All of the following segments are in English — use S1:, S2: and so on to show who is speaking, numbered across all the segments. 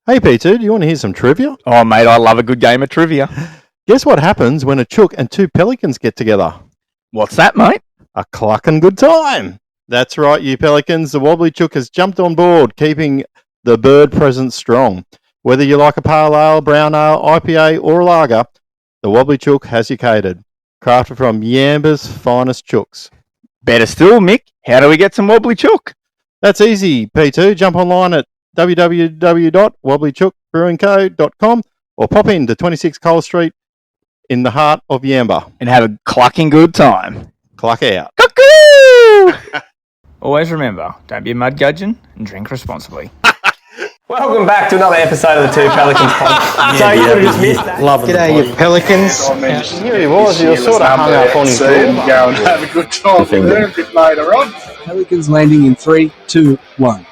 S1: Hey P2, do you want to hear some trivia?
S2: Oh, mate, I love a good game of trivia.
S1: Guess what happens when a chook and two pelicans get together?
S2: What's that, mate?
S1: A clucking good time. That's right, you pelicans. The wobbly chook has jumped on board, keeping the bird presence strong. Whether you like a pale ale, brown ale, IPA or a lager, the wobbly chook has you catered. Crafted from Yamba's finest chooks.
S2: Better still, Mick, how do we get some wobbly chook?
S1: That's easy, P2. Jump online at www.wobblychookbrewingco.com or pop in to 26 Cole Street in the heart of Yamba.
S2: And have a clucking good time.
S1: Cluck out.
S2: Cuckoo! Always remember, don't be a mud gudgeon and drink responsibly.
S3: Welcome back to another episode of the Two Pelicans podcast. So you would have just missed that.
S4: G'day, you Pelicans.
S1: Here he was, you were sort of hung up on his
S5: Go and have a good time with them a bit later on.
S4: Pelicans landing in 3, 2, 1.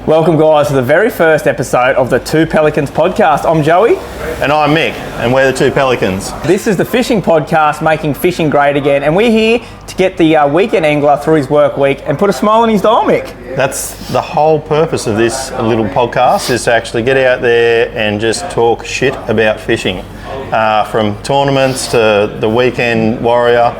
S3: Welcome, guys, to the very first episode of the Two Pelicans podcast. I'm Joey.
S1: And I'm Mick, and we're the Two Pelicans.
S3: This is the fishing podcast, making fishing great again, and we're here to get the weekend angler through his work week and put a smile on his dial, Mick.
S1: That's the whole purpose of this little podcast, is to actually get out there and just talk shit about fishing. From tournaments to the weekend warrior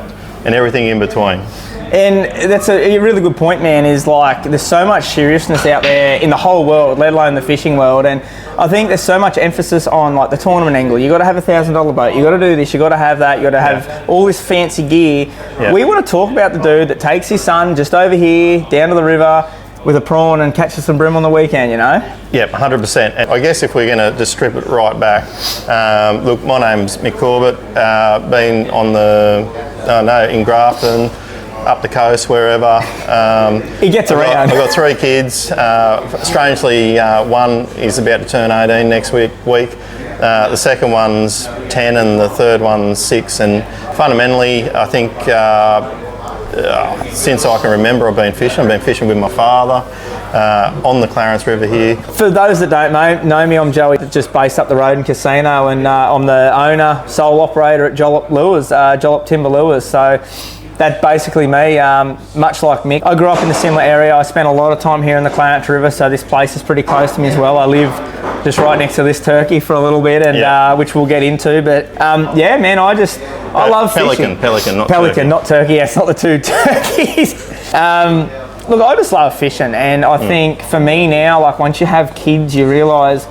S1: and everything in between.
S3: And that's a really good point, man, is like there's so much seriousness out there in the whole world, let alone the fishing world. And I think there's so much emphasis on like the tournament angler. You got to have $1,000 boat. You got to do this. You got to have that. You got to have all this fancy gear. Yeah. We want to talk about the dude that takes his son just over here down to the river with a prawn and catches some bream on the weekend, you know?
S1: Yep, 100%. And I guess if we're going to just strip it right back, look, my name's Mick Corbett, been on in Grafton, up the coast, wherever.
S3: He gets around.
S1: I've got 3 kids. Strangely, one is about to turn 18 next week. The second one's 10 and the third one's 6. And fundamentally, I think since I can remember, I've been fishing. I've been fishing with my father on the Clarence River here.
S3: For those that don't know me, I'm Joey, just based up the road in Casino, and I'm the owner, sole operator at Jollop Lures, Jollop Timber Lures. So that's basically me, much like Mick. I grew up in a similar area. I spent a lot of time here in the Clarence River, so this place is pretty close to me as well. I live just right next to this turkey for a little bit, and which we'll get into. But yeah, man, I love fishing.
S1: Pelican, not
S3: Pelican,
S1: turkey.
S3: not turkey. Yes, not the two turkeys. Look, I just love fishing, and I think for me now, like once you have kids, you realise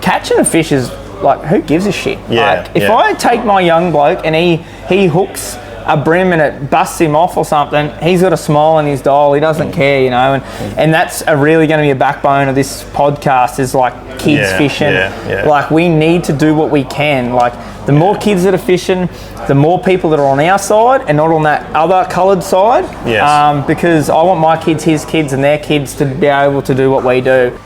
S3: catching a fish is like, who gives a shit?
S1: Yeah,
S3: like, if I take my young bloke and he hooks a bream and it busts him off or something, he's got a smile on his dial. He doesn't care, you know, and that's really going to be a backbone of this podcast, is like kids fishing. Like we need to do what we can. Like the more kids that are fishing, the more people that are on our side and not on that other coloured side.
S1: Yes.
S3: Because I want my kids, his kids and their kids to be able to do what we do.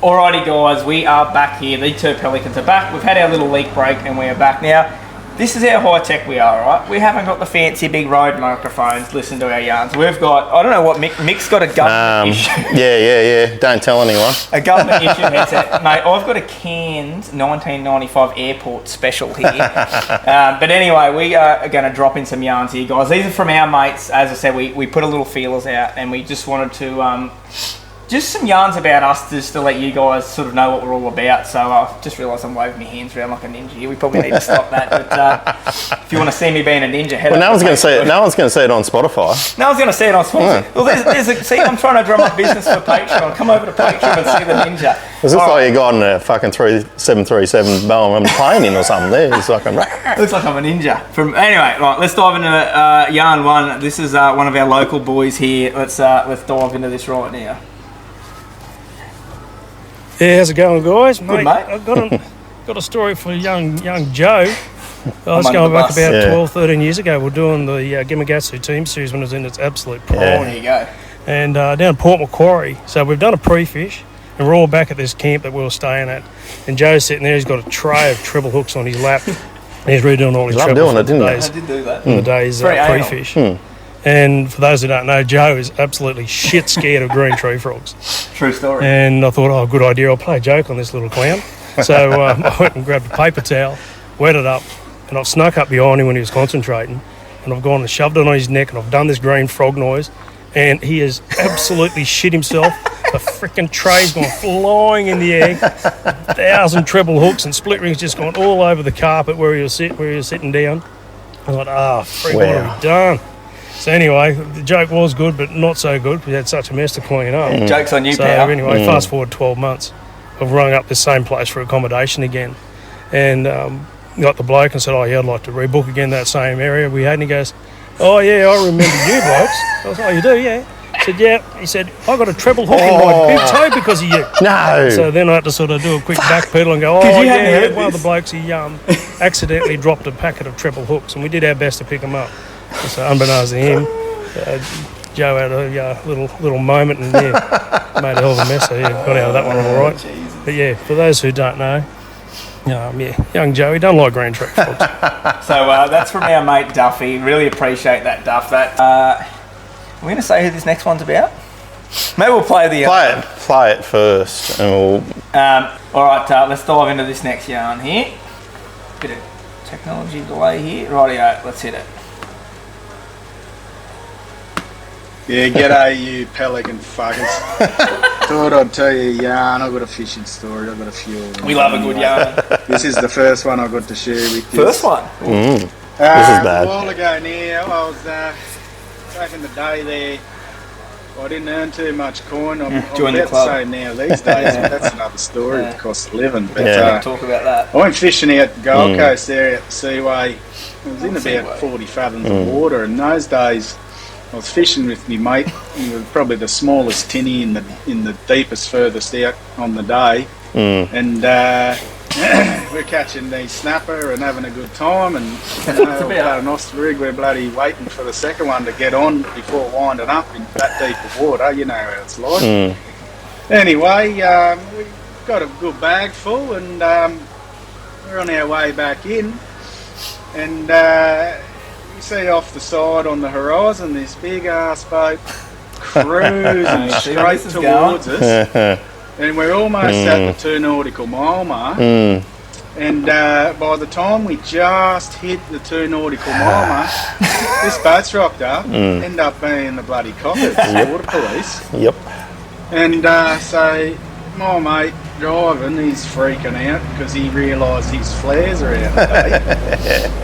S3: Alrighty guys, we are back here. The Two Pelicans are back. We've had our little leak break and we are back now. This is how high tech we are, right? We haven't got the fancy big Rode microphones. Listen to our yarns. We've got, I don't know what, Mick's got a government issue.
S1: Yeah. Don't tell anyone.
S3: A government issue headset. Mate, I've got a canned 1995 airport special here. But anyway, we are going to drop in some yarns here, guys. These are from our mates. As I said, we put a little feelers out and we just wanted to... just some yarns about us, just to let you guys sort of know what we're all about. So I just realised I'm waving my hands around like a ninja here. We probably need to stop that. But if you want to see me being a ninja, head
S1: no one's going to see it. No one's going to see it on Spotify.
S3: No one's going to see it on Spotify. Yeah. Well, see, I'm trying to drum up business for Patreon. Come over to Patreon and see the ninja.
S1: It looks like you got in a fucking 737 Boeing plane in or something there. It's like
S3: looks like I'm a ninja. Anyway, right, let's dive into yarn one. This is one of our local boys here. Let's dive into this right now.
S6: Yeah, how's it going, guys?
S3: Good, mate.
S6: I've got a story for young Joe. I was going back about 12, 13 years ago. We're doing the Gimmagatsu team series when it was in its absolute prime.
S3: Yeah, there you go.
S6: And down at Port Macquarie. So we've done a pre-fish, and we're all back at this camp that we were staying at. And Joe's sitting there. He's got a tray of treble hooks on his lap. And he's redoing all his treble
S1: doing it, didn't he?
S3: I did do that.
S6: In the day's pre-fish. And for those who don't know, Joe is absolutely shit scared of green tree frogs.
S3: True story.
S6: And I thought, good idea, I'll play a joke on this little clown. So I went and grabbed a paper towel, wet it up, and I've snuck up behind him when he was concentrating, and I've gone and shoved it on his neck, and I've done this green frog noise, and he has absolutely shit himself. The freaking tray's gone flying in the air. 1,000 treble hooks and split rings just gone all over the carpet where he was sitting down. I was like, freak, what have we done? So anyway, the joke was good, but not so good. We had such a mess to clean up.
S3: Joke's on you,
S6: so
S3: pal.
S6: Anyway, fast forward 12 months. I've rung up this same place for accommodation again. And got the bloke and said, I'd like to rebook again that same area we had. And he goes, oh, yeah, I remember you blokes. I was like, oh, you do, yeah? I said, yeah. He said, I got a treble hook in my big toe because of you.
S1: No.
S6: So then I had to sort of do a quick backpedal and go, one of the blokes, he accidentally dropped a packet of treble hooks, and we did our best to pick them up. So unbeknownst to him, Joe had a little moment and made a hell of a mess. So got out of that one all right. But yeah, for those who don't know, young Joey don't like green tracks.
S3: So that's from our mate Duffy. Really appreciate that, Duff. We're going to say who this next one's about. Maybe we'll play
S1: Play it first, and we'll.
S3: All right, let's dive into this next yarn here. Bit of technology delay here. Rightio, let's hit it.
S5: Yeah, g'day you Pelican fuckers. Thought I'd tell you a yarn. I've got a fishing story. I've got a few.
S3: We love a good yarn.
S5: This is the first one I got to share with you.
S3: First one?
S1: This is bad.
S5: A while ago now, I was back in the day there. I didn't earn too much coin. I'm about the same now these days, but that's another story. It costs a living. But,
S3: talk about that.
S5: I went fishing out the Gold Coast there at the Seaway. I was in about 40 fathoms of water. In those days, I was fishing with me mate. He was probably the smallest tinny in the deepest, furthest out on the day, and we're catching the snapper and having a good time. And about an oyster rig, we're bloody waiting for the second one to get on before winding up in that deep of water. You know how it's like. Anyway, we got a good bag full, and we're on our way back in, and you see off the side on the horizon this big ass boat cruising straight towards us, and we're almost at the 2 nautical mile mark. And by the time we just hit the 2 nautical mile mark, this boat's rocked up, end up being the bloody coppers, water police.
S1: Yep.
S5: And so my mate driving, he's freaking out because he realised his flares are out of date.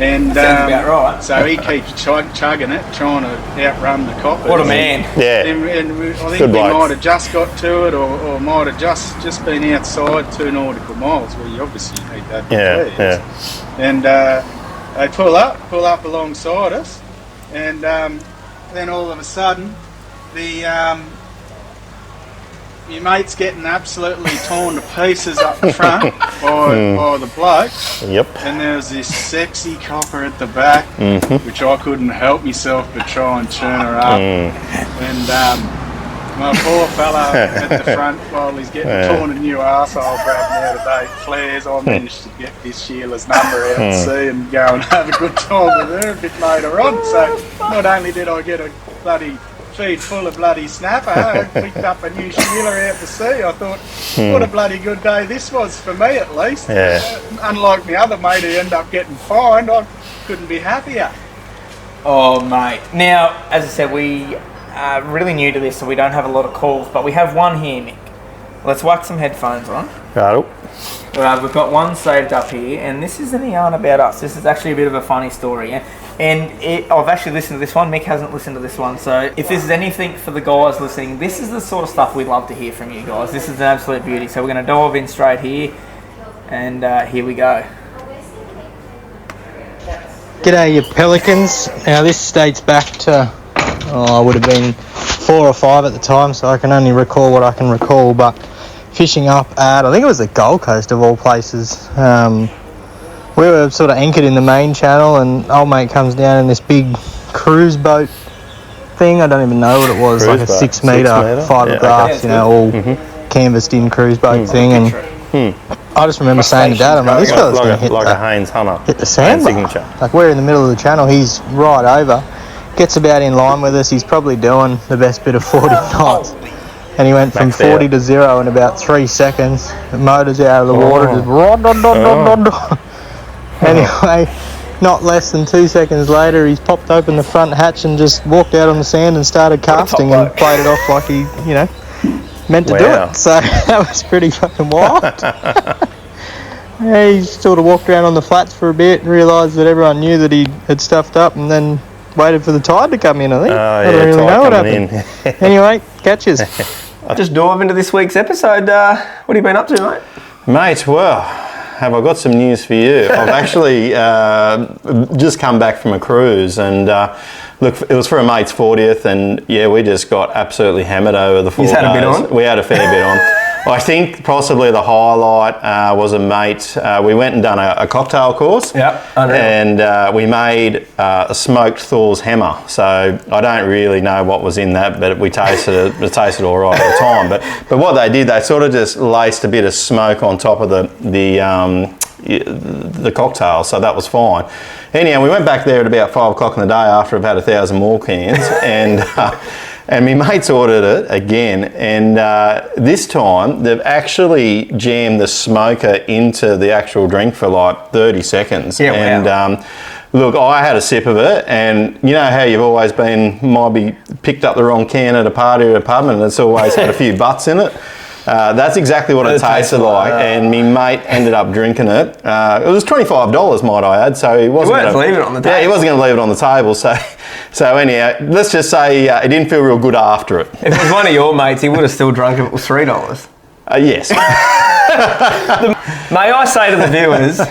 S5: And
S3: sounds about right.
S5: So he keeps chugging it, trying to outrun the coppers.
S3: What a man.
S1: Yeah.
S5: And I think we might have just got to it, or might have just been outside 2 nautical miles, where you obviously need that.
S1: Yeah.
S5: And they pull up alongside us, and then all of a sudden, your mate's getting absolutely torn to pieces up front by the bloke.
S1: Yep.
S5: And there was this sexy copper at the back, which I couldn't help myself but try and turn her up. And my poor fella at the front, while he's getting torn a new arsehole grabbing out of date flares, I managed to get this Sheila's number out at sea and go and have a good time with her a bit later on. So not only did I get a bloody feed full of bloody snapper, I picked up a new Sheila out to sea. I thought, what a bloody good day this was for me, at least. Unlike my other mate who ended up getting fined, I couldn't be happier.
S3: Oh, mate. Now, as I said, we are really new to this, so we don't have a lot of calls, but we have one here, Mick. Let's whack some headphones on. We've got one saved up here, and this isn't a yarn about us. This is actually a bit of a funny story. And I've actually listened to this one. Mick hasn't listened to this one. So if this is anything for the guys listening, this is the sort of stuff we'd love to hear from you guys. This is an absolute beauty. So we're going to dive in straight here. And here we go.
S7: G'day, you Pelicans. Now this dates back to, I would have been 4 or 5 at the time, so I can only recall what I can recall. But fishing up at, I think it was the Gold Coast of all places. We were sort of anchored in the main channel, and old mate comes down in this big cruise boat thing. I don't even know what it was, like a 6 metre fiberglass, all canvassed in cruise boat thing. And I just remember saying to Dad, I'm like, this fella's going to hit
S1: a Haynes Hunter.
S7: Hit the sandbar. Like, we're in the middle of the channel, he's right over, gets about in line with us. He's probably doing the best bit of 40 knots. And he went from 40 to 0 in about 3 seconds. The motor's out of the water, just Anyway, not less than 2 seconds later, he's popped open the front hatch and just walked out on the sand and started casting and played it off like he, meant to do it. So that was pretty fucking wild. Yeah, he sort of walked around on the flats for a bit and realised that everyone knew that he had stuffed up, and then waited for the tide to come in, I think. I don't really know what happened. Anyway, catches.
S8: Just dive into this week's episode. What have you been up to, mate?
S1: Mate, well, have I got some news for you? I've actually just come back from a cruise, and look, it was for a mate's 40th, and yeah, we just got absolutely hammered over the 4 days.
S8: You had a bit on?
S1: We had a fair bit on. I think possibly the highlight was a mate. We went and done a cocktail course.
S8: Yep, unreal.
S1: And we made a smoked Thor's hammer. So I don't really know what was in that, but we tasted it. It tasted all right at the time. But what they did, they sort of just laced a bit of smoke on top of the cocktail, so that was fine. Anyhow, we went back there at about 5 o'clock in the day after I've had 1,000 more cans, and my mates ordered it again, and this time they've actually jammed the smoker into the actual drink for like 30 seconds.
S8: Yeah,
S1: and
S8: wow.
S1: Look, I had a sip of it, and you know how you've always might be picked up the wrong can at a party or a pub, and it's always had a few butts in it. That's exactly what it tasted like, and my mate ended up drinking it. It was $25, might I add, so he wasn't
S8: going to leave it on the table.
S1: Yeah, he wasn't going to leave it on the table. So anyhow, let's just say it didn't feel real good after it.
S8: If it was one of your mates, he would have still drunk it. It was $3.
S1: Yes.
S8: May I say to the viewers,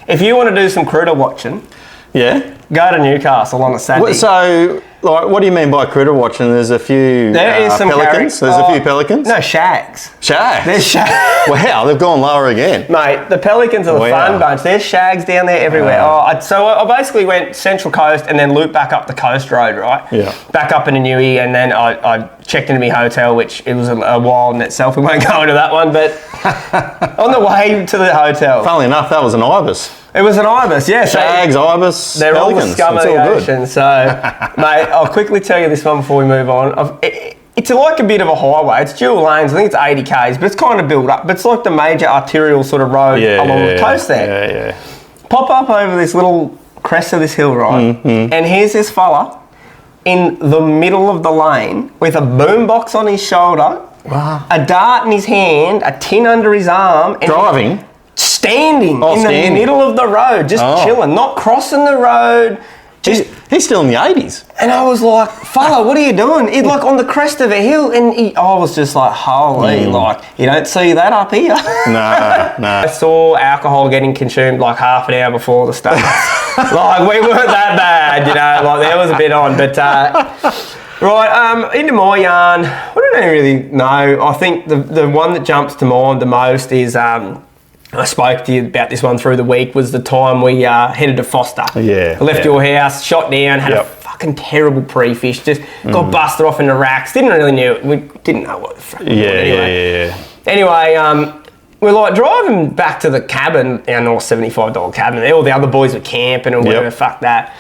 S8: if you want to do some critter watching,
S1: yeah,
S8: go to Newcastle on a Saturday.
S1: So, like, what do you mean by critter watching? There's a few
S8: There is some
S1: pelicans. There's a few pelicans.
S8: No, shags.
S1: Shags.
S8: There's shags.
S1: Wow, they've gone lower again.
S8: Mate, the pelicans are the
S1: Wow.
S8: fun bunch. There's shags down there everywhere. So I basically went Central Coast and then looped back up the coast road, right?
S1: Yeah.
S8: Back up into Newey, and then I checked into my hotel, which it was a while in itself. We won't go into that one, but on the way to the hotel.
S1: Funnily enough, that was an ibis.
S8: It was an ibis, yeah.
S1: Shags, ibis,
S8: They're
S1: pelicans.
S8: all the scum of
S1: It's
S8: the
S1: all good.
S8: ocean. So, mate, I'll quickly tell you this one before we move on. It's like a bit of a highway. It's dual lanes. I think it's 80 k's, but it's kind of built up. But it's like the major arterial sort of road along the coast there.
S1: Yeah.
S8: Pop up over this little crest of this hill, right?
S1: Mm-hmm.
S8: And here's this fella in the middle of the lane with a boombox on his shoulder, a dart in his hand, a tin under his arm, and
S1: Driving.
S8: standing in
S1: standing.
S8: the middle of the road, just chilling, not crossing the road.
S1: He's still in the 80s.
S8: And I was like, fella, what are you doing? He's like on the crest of a hill, and I was just like, holy, like, you don't see that up here.
S1: No.
S8: I saw alcohol getting consumed like half an hour before the start. Like, we weren't that bad, like there was a bit on. But, right, into my yarn, I don't really know. I think the one that jumps to mind the most is, I spoke to you about this one through the week, was the time we headed to Foster.
S1: Yeah.
S8: Left your house, shot down, had a fucking terrible pre-fish, just got busted off in the racks, didn't really know, we didn't know what the fuck.
S1: Yeah.
S8: Anyway, we're like driving back to the cabin, our North $75 cabin, all the other boys were camping and whatever, fuck that.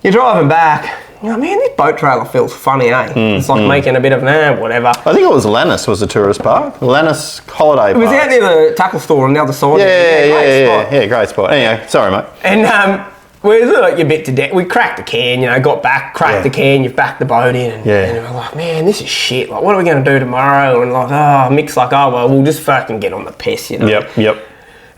S8: You're driving back, you're like, man, this boat trailer feels funny, eh? It's like making a bit of whatever.
S1: I think it was Lannis was the tourist park. Lannis Holiday Park.
S8: It was out near the tackle store on the other side.
S1: Yeah, great spot. Anyway, sorry, mate.
S8: And we're like a bit to death. We cracked the can, got back, cracked the can, you've backed the boat in. And we're like, man, this is shit. Like, what are we going to do tomorrow? And like, Mick's like, we'll just fucking get on the piss,
S1: Yep.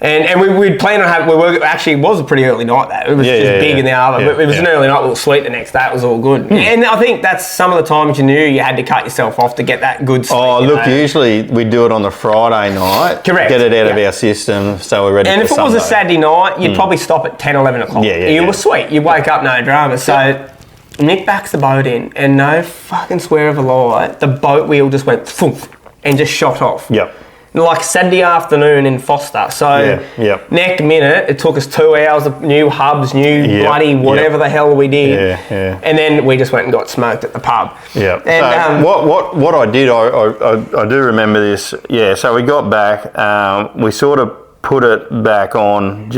S8: And we'd planned on having, it was a pretty early night that. It was big in the oven. It was an early night, we were sweet the next day, it was all good. And I think that's some of the times you knew you had to cut yourself off to get that good sleep.
S1: Oh, look, usually we do it on the Friday night.
S8: Correct.
S1: Get it out of our system so we're ready for Sunday.
S8: And if it was a Saturday night, you'd probably stop at 10, 11 o'clock. You were sweet. You'd wake up, no drama. So Nick backs the boat in, and no fucking swear of a lie, the boat wheel just went thump and just shot off.
S1: Yep.
S8: Like Saturday afternoon in Foster. So next minute, it took us 2 hours of new hubs, bloody whatever the hell we did. And then we just went and got smoked at the pub.
S1: Yeah.
S8: And,
S1: so what I did, I do remember this. Yeah. So we got back. We sort of put it back on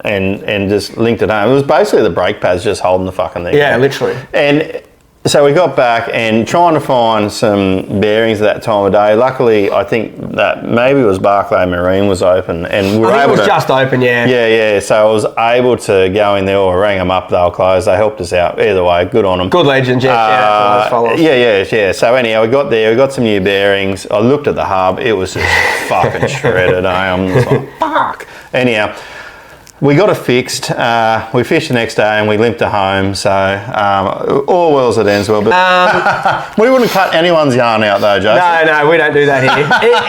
S1: and just linked it home. It was basically the brake pads just holding the fucking thing.
S8: Yeah, literally.
S1: And So we got back and trying to find some bearings at that time of day. Luckily, I think that maybe it was Barclay Marine was open, and we were able
S8: it was
S1: to,
S8: just open, yeah.
S1: Yeah. So I was able to go in there or ring them up. They were closed. They helped us out. Either way, good on them.
S8: Good legend, yeah.
S1: Yeah. So anyhow, we got there. We got some new bearings. I looked at the hub. It was just fucking shredded. I'm just like, fuck. Anyhow. We got it fixed. We fished the next day and we limped it home. So all well as it ends well. But we wouldn't cut anyone's yarn out though, Jason.
S8: No, we don't do that here.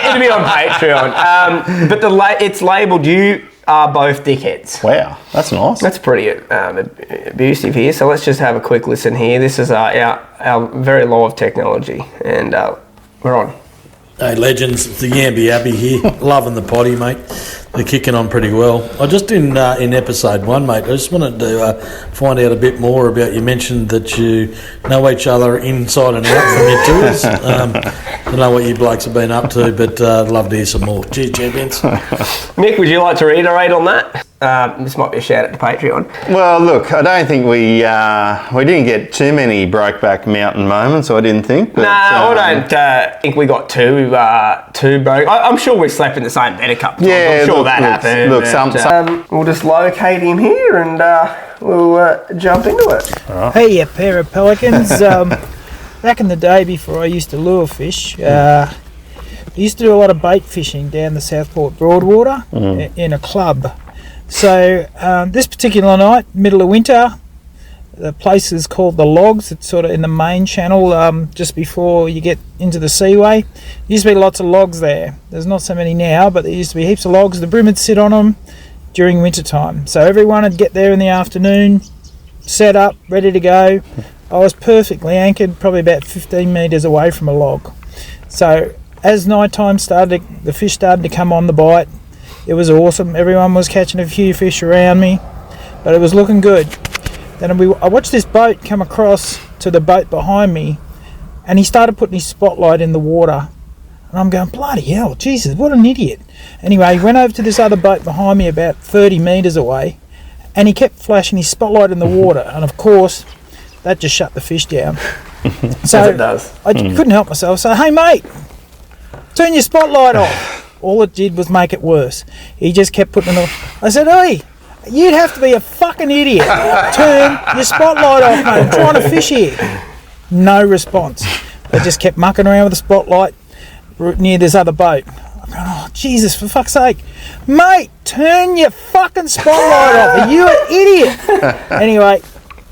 S8: It'll be on Patreon. But it's labelled "You are both dickheads."
S1: Wow, that's nice.
S8: That's pretty abusive here. So let's just have a quick listen here. This is our very live technology, and we're on.
S9: Hey legends, it's the Yamby Abbey here. Loving the potty, mate. They're kicking on pretty well. I just in episode 1, mate, I just wanted to find out a bit more about, you mentioned that you know each other inside and out from your tours. I don't know what you blokes have been up to, but I'd love to hear some more. Cheers, champions.
S8: Mick, would you like to reiterate on that? This might be a shout out to Patreon.
S1: Well, look, I don't think we didn't get too many Brokeback Mountain moments, I didn't think. But,
S8: I don't think we got two broke. I'm sure we slept in the same bed a couple of times. I'm sure that happened.
S1: Look,
S8: we'll just locate him here and we'll jump into it.
S10: Right. Hey, you pair of Pelicans. Back in the day, before I used to lure fish, I used to do a lot of bait fishing down the Southport Broadwater in a club. So this particular night, middle of winter, the place is called The Logs. It's sort of in the main channel just before you get into the seaway. There used to be lots of logs there. There's not so many now, but there used to be heaps of logs. The brim would sit on them during winter time. So everyone would get there in the afternoon, set up, ready to go. I was perfectly anchored, probably about 15 metres away from a log. So as night time started, the fish started to come on the bite. It was awesome. Everyone was catching a few fish around me, but it was looking good. Then I watched this boat come across to the boat behind me, and he started putting his spotlight in the water. And I'm going, bloody hell, Jesus, what an idiot. Anyway, he went over to this other boat behind me about 30 metres away, and he kept flashing his spotlight in the water. And of course, that just shut the fish down. So
S8: as it does.
S10: I couldn't help myself. So, hey, mate, turn your spotlight off. All it did was make it worse. He just kept putting it on. I said, hey, you'd have to be a fucking idiot. Turn your spotlight off, mate. I'm trying to fish here. No response. They just kept mucking around with the spotlight near this other boat. I'm going, oh, Jesus, for fuck's sake. Mate, turn your fucking spotlight off. Are you an idiot? Anyway,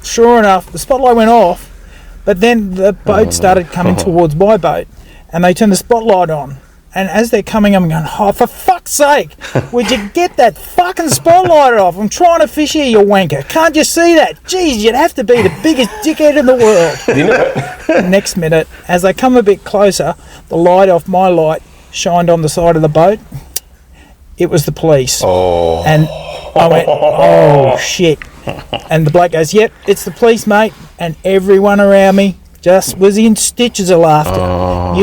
S10: sure enough, the spotlight went off, but then the boat started coming towards my boat, and they turned the spotlight on. And as they're coming, I'm going, oh, for fuck's sake, would you get that fucking spotlight off? I'm trying to fish here, you wanker. Can't you see that? Jeez, you'd have to be the biggest dickhead in the world. Next minute, as they come a bit closer, the light off my light shined on the side of the boat. It was the police.
S1: Oh.
S10: And I went, oh, shit. And the bloke goes, yep, it's the police, mate. And everyone around me just was in stitches of laughter.
S1: Oh.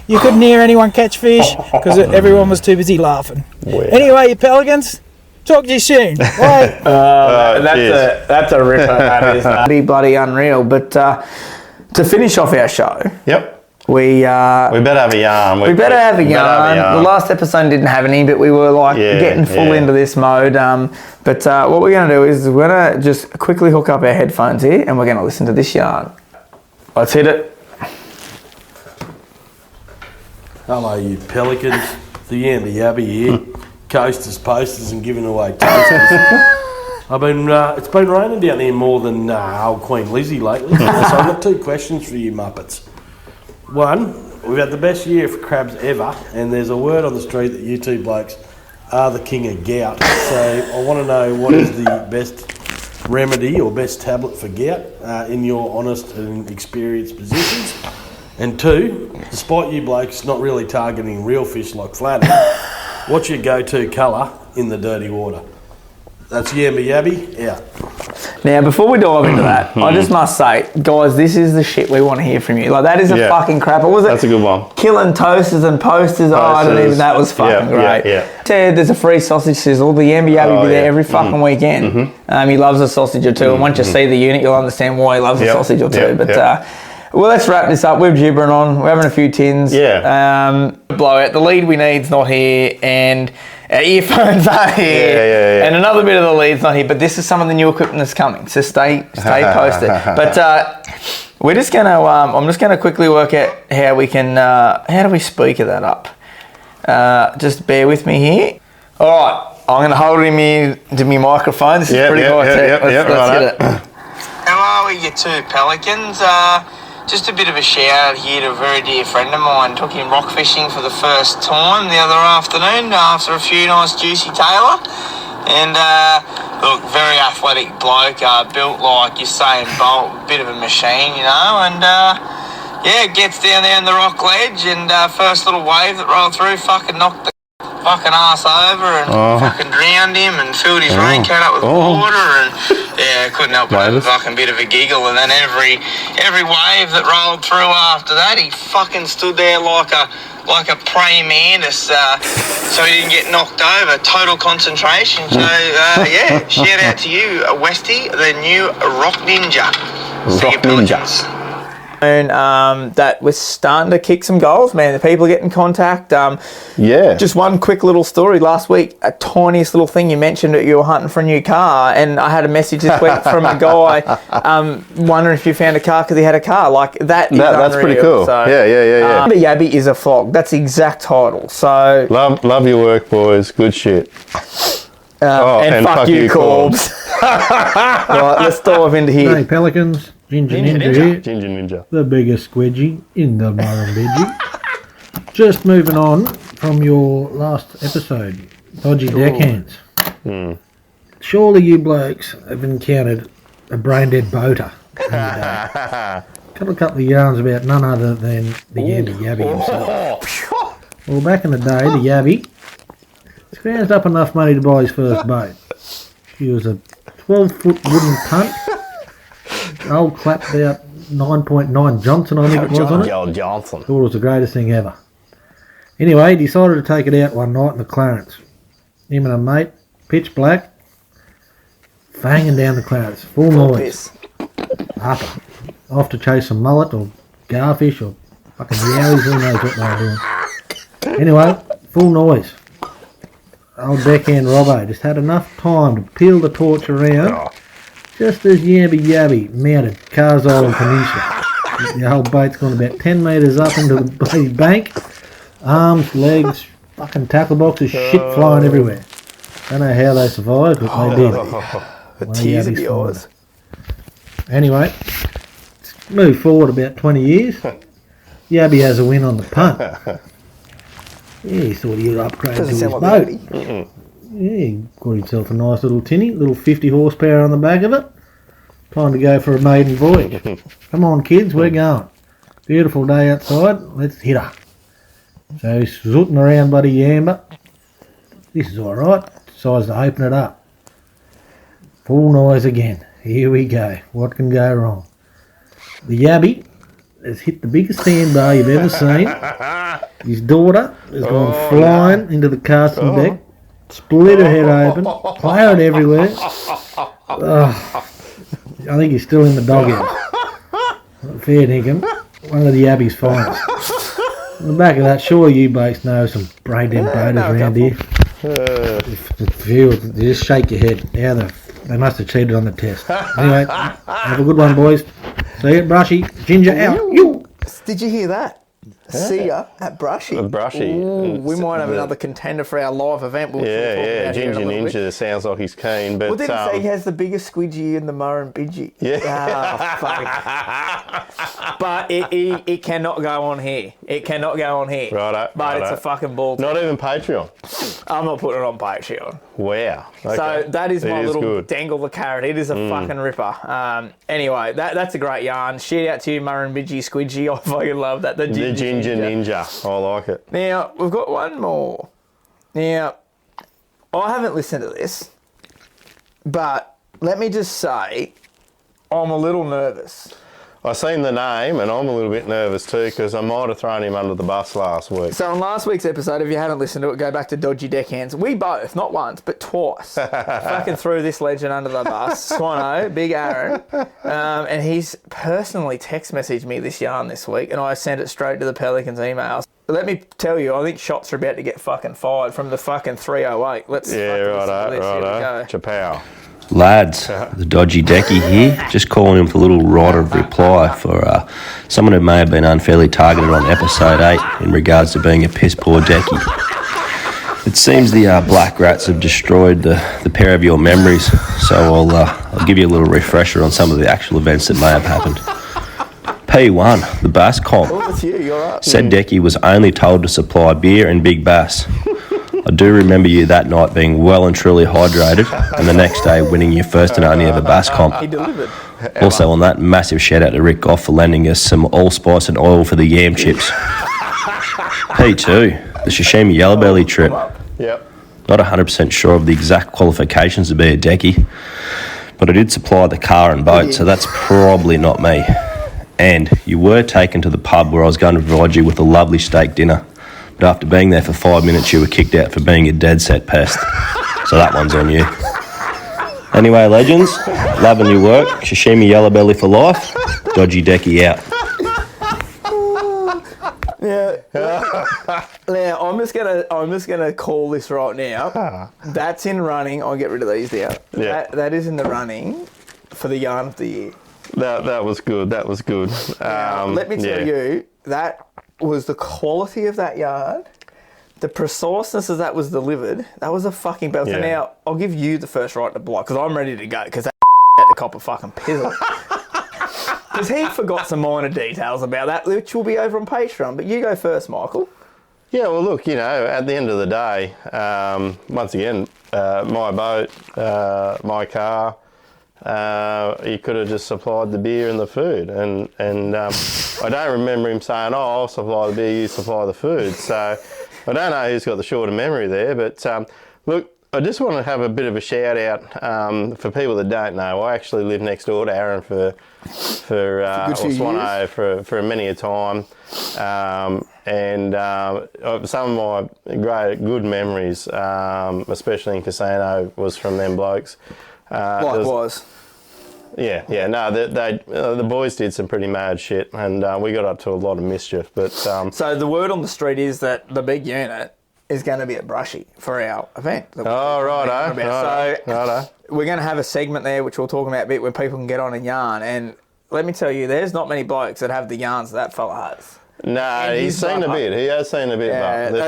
S10: You couldn't hear anyone catch fish because everyone was too busy laughing.
S1: Wow.
S10: Anyway, you Pelicans, talk to you soon. Bye.
S8: That's a ripper. That is bloody unreal. But to finish off our show, we
S1: better have a yarn.
S8: We better have a yarn. The last episode didn't have any, but we were getting full into this mode. But what we're going to do is we're going to just quickly hook up our headphones here and we're going to listen to this yarn. Let's hit it.
S9: Hello, you Pelicans. The Yamby Abbey here. Coasters, posters, and giving away toasters. It's been raining down here more than old Queen Lizzie lately. So I've got two questions for you Muppets. One, we've had the best year for crabs ever, and there's a word on the street that you two blokes are the king of gout. So I want to know what is the best remedy or best tablet for gout in your honest and experienced positions. And two, despite you blokes not really targeting real fish like flathead, what's your go-to colour in the dirty water? That's Yamby Yabby, out.
S3: Now, before we dive into that, I just must say, guys, this is the shit we want to hear from you. Like, that is a fucking crap. What was it?
S1: That's a good one.
S3: Killing toasters and posters. Oh, I don't even. That was fucking great. Ted, there's a free sausage sizzle. The Yambi will be there every fucking weekend. He loves a sausage or two, and once you see the unit, you'll understand why he loves a sausage or two. But well, let's wrap this up. We're gibbering on. We're having a few tins. Blowout. The lead we need's not here, and our earphones are here, and another bit of the lead's not here. But this is some of the new equipment that's coming, so stay posted. But we're just gonna. I'm just gonna quickly work out how we can. How do we speaker that up? Just bear with me here. All right, I'm gonna hold it to my microphone. This is pretty high tech. Let's hit it.
S11: How are we, you two Pelicans? Just a bit of a shout out here to a very dear friend of mine. Took him rock fishing for the first time the other afternoon after a few nice juicy tailor. And look, very athletic bloke, built like Usain Bolt, bit of a machine, you know. And gets down there on the rock ledge, and first little wave that rolled through fucking knocked the fucking ass over and fucking drowned him and filled his raincoat up with water, and couldn't help but have a fucking bit of a giggle. And then every wave that rolled through after that, he fucking stood there like a praying mantis, so he didn't get knocked over. Total concentration. So shout out to you, Westy, the new Rock Ninja. See you, Pelicans.
S3: And that we're starting to kick some goals, man. The people are getting contact. Just one quick little story. Last week, a tiniest little thing you mentioned that you were hunting for a new car, and I had a message this week from a guy wondering if you found a car because he had a car. Like that's
S1: unreal. Pretty cool. So, yeah.
S3: The Yabby is a flog. That's the exact title. So
S1: love your work, boys. Good shit.
S3: And fuck you, Corbs. Right, let's dive into here.
S12: Hey, Pelicans. Ginger Ninja here.
S1: Ginger Ninja.
S12: The biggest squidgy in the Murrumbidgee. Just moving on from your last episode, dodgy deckhands. Surely you blokes have encountered a brain-dead boater in your day. Got a couple of yarns about none other than the Yabby himself. Well, back in the day, the Yabby scrounged up enough money to buy his first boat. She was a 12-foot wooden punt. Old clap about 9.9 Johnson, I think it was on it.
S8: Old Johnson.
S12: Thought it was the greatest thing ever. Anyway, he decided to take it out one night in the Clarence. Him and a mate, pitch black, fanging down the Clarence, full noise. Upper. Off to chase some mullet or garfish or fucking yowies, who knows what they were doing. Anyway, full noise. Old deckhand Robbo just had enough time to peel the torch around. Just as Yabby mounted Cars Island Peninsula. The whole boat's gone about 10 metres up into the bloody bank. Arms, legs, fucking tackle boxes, shit flying everywhere. Don't know how they survived, but they did.
S3: The tears of yours.
S12: Anyway, move forward about 20 years. Yabby has a win on the punt. Yeah, he thought he'd upgrade to his boat. Yeah, he got himself a nice little tinny, little 50 horsepower on the back of it. Time to go for a maiden voyage. Come on, kids, we're going. Beautiful day outside, let's hit her. So he's zooting around bloody Yamba. This is alright. Decides to open it up. Full noise again. Here we go. What can go wrong? The Yabby has hit the biggest sandbar you've ever seen. His daughter has gone flying into the casting deck. Split her head open, plowed everywhere. I think he's still in the doghouse. Fair dinkum. One of the Yabby's finest. On the back of that, sure you blokes know some brain-dead boaters around here. You just shake your head. Yeah, they must have cheated on the test. Anyway, have a good one, boys. See you, Brushy. Ginger out. You.
S3: Did you hear that? See ya at Brushy. Ooh, we might have another contender for our live event. We'll
S1: Ginger Ninja sounds like he's keen. But,
S3: well, didn't say he has the biggest squidgy in the Murrumbidgee. But it cannot go on here. It cannot go on here.
S1: Righto.
S3: But it's a fucking ball.
S1: Not even Patreon.
S3: I'm not putting it on Patreon.
S1: Wow. Okay.
S3: So that is my little
S1: good.
S3: dangle the carrot. It is a fucking ripper. Anyway, that's a great yarn. Shout out to you, Murrumbidgee Squidgy. I fucking love that. The Ginger
S1: Ninja. I like it.
S3: Now, we've got one more. Now, I haven't listened to this, but let me just say, I'm a little nervous.
S1: I seen the name, and I'm a little bit nervous too because I might have thrown him under the bus last week.
S3: So on last week's episode, if you haven't listened to it, go back to Dodgy Deckhands. We both, not once, but twice, fucking threw this legend under the bus. Swano, Big Aaron. And he's personally text messaged me this yarn this week, and I sent it straight to the Pelicans emails. Let me tell you, I think shots are about to get fucking fired from the fucking 308. Let's
S1: righto. Chapow.
S13: Lads, the Dodgy Decky here, just calling in with a little right of reply for someone who may have been unfairly targeted on episode 8 in regards to being a piss poor Decky. It seems the black rats have destroyed the pair of your memories, so I'll give you a little refresher on some of the actual events that may have happened. P1, the Bass Comp. Said Decky was only told to supply beer and Big Bass. I do remember you that night being well and truly hydrated, and the next day winning your first and only ever Bass Comp.
S3: He delivered.
S13: Also on that, massive shout out to Rick Goff for lending us some allspice and oil for the yam chips. P2, the sashimi yellow belly trip.
S1: Yep.
S13: Not 100% sure of the exact qualifications to be a Decky, but I did supply the car and boat, so that's probably not me. And you were taken to the pub where I was going to provide you with a lovely steak dinner. But after being there for 5 minutes, you were kicked out for being a dead set pest. So that one's on you. Anyway, legends, loving your work. Sashimi yellow belly for life. Dodgy Decky out.
S3: Now, I'm just gonna call this right now. That's in running. I'll get rid of these now.
S1: Yeah.
S3: That is in the running for the yarn of the year.
S1: That was good. That was good.
S3: Let me tell you, that was the quality of that yarn, the preciseness as that was delivered. That was a fucking belt. So now I'll give you the first right to block because I'm ready to go because that had to cop a fucking pizzle. Because he forgot some minor details about that, which will be over on Patreon. But you go first, Michael.
S1: Yeah, well, look, at the end of the day, once again, my boat, my car. He could have just supplied the beer and the food, and I don't remember him saying, "Oh, I'll supply the beer, you supply the food." So I don't know who's got the shorter memory there, but look, I just want to have a bit of a shout out for people that don't know. I actually lived next door to Aaron for Swano for many a time, and some of my good memories, especially in casino, was from them blokes.
S3: Likewise.
S1: The boys did some pretty mad shit, and we got up to a lot of mischief. But
S3: so the word on the street is that the big unit is going to be at Brushy for our event.
S1: Righto.
S3: We're going to have a segment there, which we'll talk about a bit, where people can get on and yarn. And let me tell you, there's not many blokes that have the yarns that fella has.
S1: No, he's seen a bit. He has seen a bit,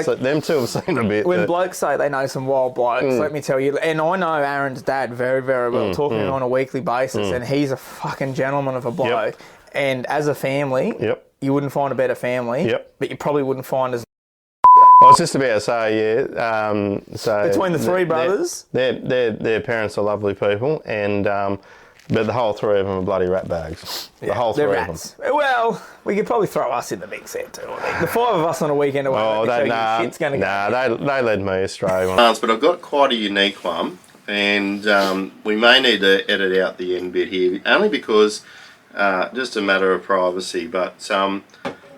S1: but them two have seen a bit.
S3: When blokes say they know some wild blokes, let me tell you, and I know Aaron's dad very, very well, talking to him on a weekly basis, and he's a fucking gentleman of a bloke. And as a family, you wouldn't find a better family, but you probably wouldn't find as...
S1: I was just about to say, so
S3: between the three brothers,
S1: their parents are lovely people, and but the whole three of them are bloody rat bags. The whole three of them.
S3: Well, we could probably throw us in the mix there too. The five of us on a weekend away. Shit's going to go.
S1: They led me astray. But I've got quite a unique one, and we may need to edit out the end bit here, only because just a matter of privacy. But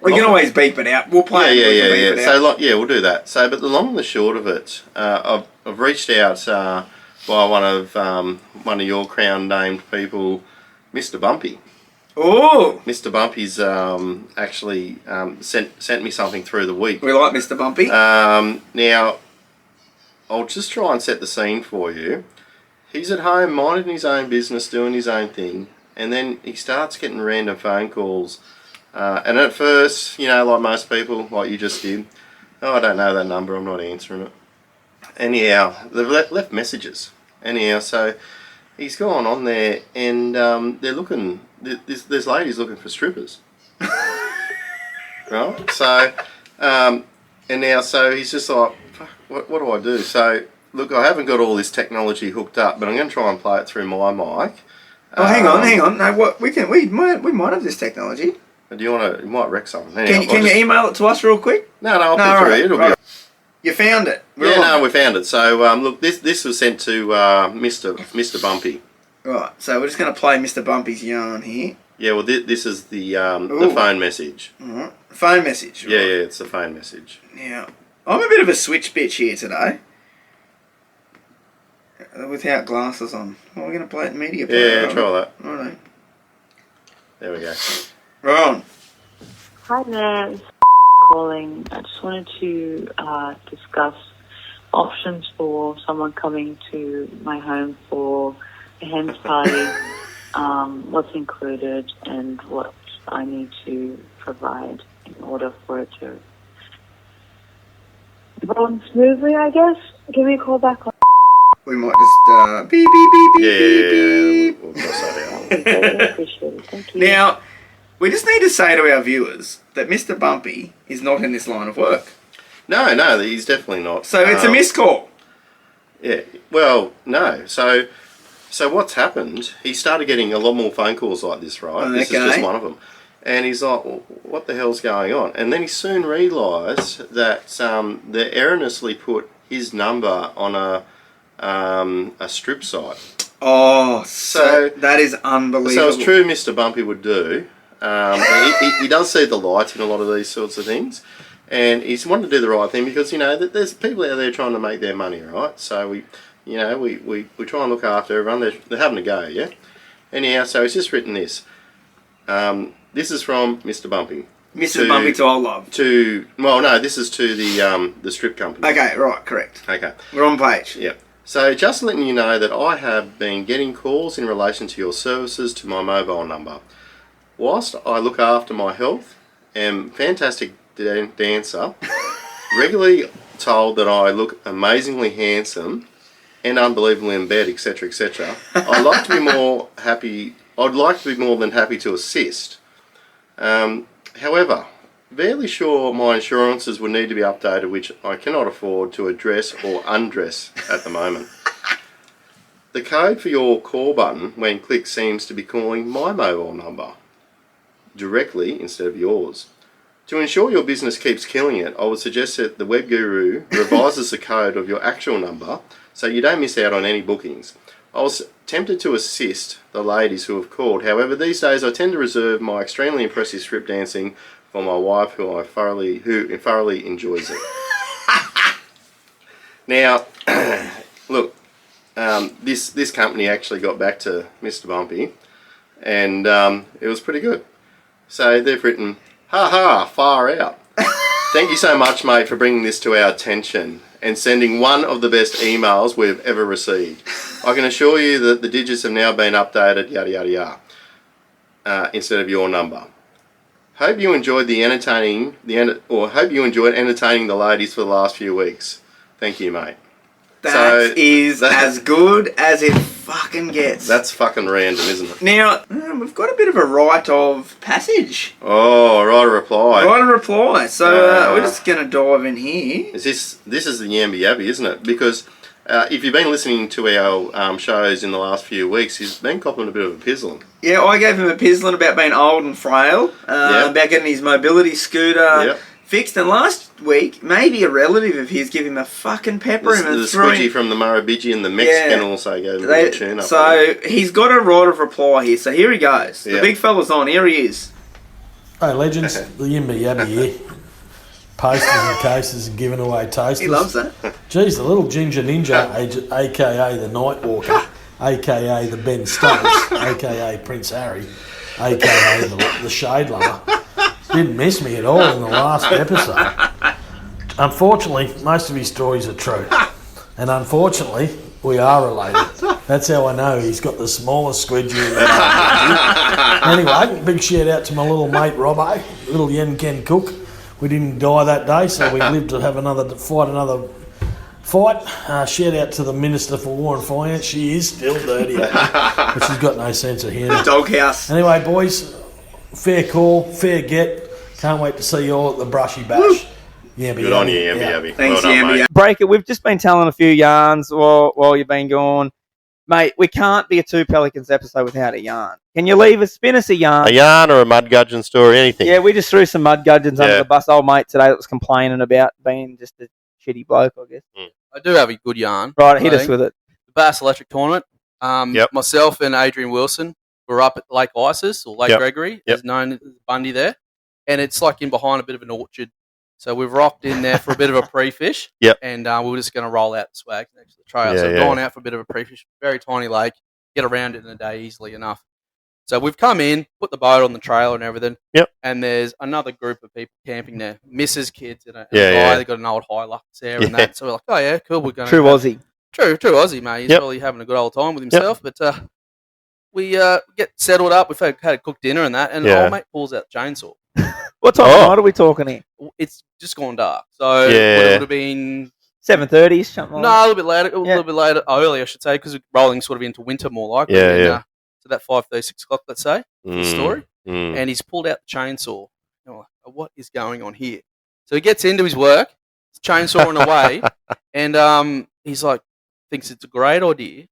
S3: we can always beep it out. We'll play.
S1: Yeah. So we'll do that. So, but the long and the short of it, I've reached out by one of your crown named people, Mr. Bumpy.
S3: Oh,
S1: Mr. Bumpy's actually sent me something through the week.
S3: We like Mr. Bumpy.
S1: Now, I'll just try and set the scene for you. He's at home minding his own business, doing his own thing, and then he starts getting random phone calls. And at first, like most people, like you just did, I don't know that number, I'm not answering it. Anyhow, they've left messages. Anyhow, so he's gone on there, and they're looking. There's ladies looking for strippers, right? So, and now, so he's just like, fuck, what do I do? So, look, I haven't got all this technology hooked up, but I'm going to try and play it through my mic.
S3: Oh, hang on. No, what we might have this technology.
S1: Do you want to? You might wreck something. Anyhow,
S3: can you email it to us real quick?
S1: No, I'll put it through. It'll be.
S3: You found it.
S1: We found it. So look, this was sent to Mr. Bumpy.
S14: Right, so we're just going to play Mr. Bumpy's yarn here.
S1: Yeah, well, this is the phone message.
S14: Alright, phone message. Right?
S1: Yeah, it's the phone message.
S14: Now, I'm a bit of a switch bitch here today. Without glasses on. Well, we're going to play it in media player.
S1: Yeah, try that.
S14: Alright.
S1: There we go.
S14: Right on.
S15: Hi there, it's calling. I just wanted to discuss options for someone coming to my home for a hen's party, what's included and what I need to provide in order for it to run smoothly, I guess. Give me a call back on.
S14: We might just beep, beep, beep, beep, beep, beep.
S1: We'll cross that out.
S15: I appreciate it. Thank you.
S14: Now, we just need to say to our viewers that Mr. Bumpy is not in this line of work.
S1: No, he's definitely not.
S14: So it's a missed call.
S1: Yeah, well, no. So what's happened, he started getting a lot more phone calls like this, right? This is just one of them. And he's like, well, what the hell's going on? And then he soon realised that they erroneously put his number on a strip site.
S14: Oh, so that is unbelievable.
S1: So it's true Mr. Bumpy would do. He does see the light in a lot of these sorts of things. And he's wanted to do the right thing because, there's people out there trying to make their money, right? So we try and look after everyone. They're having a go, yeah? Anyhow, so he's just written this. This is from Mr. Bumpy.
S14: Mr. Bumpy to old love.
S1: This is to the strip company.
S14: Okay, right, correct.
S1: Okay.
S14: We're on page.
S1: Yeah. So just letting you know that I have been getting calls in relation to your services to my mobile number. Whilst I look after my health, am fantastic dancer, regularly told that I look amazingly handsome and unbelievably in bed, etc., etc. I'd like to be more than happy to assist. However, barely sure my insurances would need to be updated, which I cannot afford to address or undress at the moment. The code for your call button when clicked seems to be calling my mobile number directly instead of yours. To ensure your business keeps killing it, I would suggest that the web guru revises the code of your actual number so you don't miss out on any bookings. I was tempted to assist the ladies who have called. However, these days I tend to reserve my extremely impressive strip dancing for my wife, who thoroughly enjoys it. Now, look, this company actually got back to Mr. Bumpy, and it was pretty good. So they've written, "Ha ha, far out. Thank you so much, mate, for bringing this to our attention and sending one of the best emails we've ever received. I can assure you that the digits have now been updated, yada yada yada, instead of your number. Hope you enjoyed entertaining the ladies for the last few weeks. Thank you, mate."
S14: That is as good as it fucking gets.
S1: That's fucking random, isn't it?
S14: Now, we've got a bit of a right of passage.
S1: Oh, right of reply.
S14: Right of reply. So we're just going to dive in here.
S1: This is the Yamby Yabby, isn't it? Because if you've been listening to our shows in the last few weeks, he's been copping a bit of a pizzling.
S14: Yeah, I gave him a pizzling about being old and frail, about getting his mobility scooter fixed. And last week, maybe a relative of his gave him a fucking pepper.
S1: The squidgy from the Murrabidgee and the Mexican also gave him a tune up.
S14: So he's got a right of reply here. So here he goes. The big fella's on. Here he is.
S9: Hey, legends, the Yimby Yabby here. Posters and cases and giving away toasters.
S14: He loves that.
S9: Geez, the little ginger ninja, a.k.a. the Night Walker, a.k.a. the Ben Stokes, a.k.a. Prince Harry, a.k.a. the Shade Lover, didn't miss me at all in the last episode. Unfortunately, most of his stories are true. And unfortunately, we are related. That's how I know he's got the smallest squidgy in the world. Anyway, big shout out to my little mate Robbo, little Yen Ken Cook. We didn't die that day, so we lived to have another fight. Shout out to the Minister for War and Finance. She is still dirty, but she's got no sense of humour.
S14: Doghouse.
S9: Anyway, boys, fair call, fair get. Can't wait to see you all at the Brushy Bash.
S1: Good on you, Yamby.
S14: Thanks, Yamby.
S3: Breaker, we've just been telling a few yarns while you've been gone. Mate, we can't be a Two Pelicans episode without a yarn. Can you spin us a yarn?
S1: A yarn or a mud gudgeon story, anything.
S3: Yeah, we just threw some mud gudgeons under the bus. Old mate today that was complaining about being just a shitty bloke, I guess.
S16: I do have a good yarn.
S3: Right, hit us with it.
S16: The Bass Electric Tournament. Myself and Adrian Wilson were up at Lake Isis, or Lake Gregory, as known as Bundy there. And it's like in behind a bit of an orchard. So we've rocked in there for a bit of a pre-fish. And we were just going to roll out the swag next to the trail. So we've gone out for a bit of a pre-fish. Very tiny lake. Get around it in a day easily enough. So we've come in, put the boat on the trailer and everything. And there's another group of people camping there. Misses, kids, and a guy. They've got an old Hilux there and that. So we're like, oh, yeah, cool. We're going
S1: True Aussie.
S16: True Aussie, mate. He's probably having a good old time with himself. But we get settled up. We've had a cooked dinner and that. And old mate pulls out the chainsaw.
S17: What time of night are we talking here?
S16: It's just gone dark. So it would have been
S17: 7:30, something like that.
S16: No, a little bit later. A little bit later, early, I should say, because we're rolling sort of into winter more likely. So that 5:30, 6 o'clock, let's say, for the story. And he's pulled out the chainsaw. And I'm like, what is going on here? So he gets into his work, chainsawing away, and he's like, thinks it's a great idea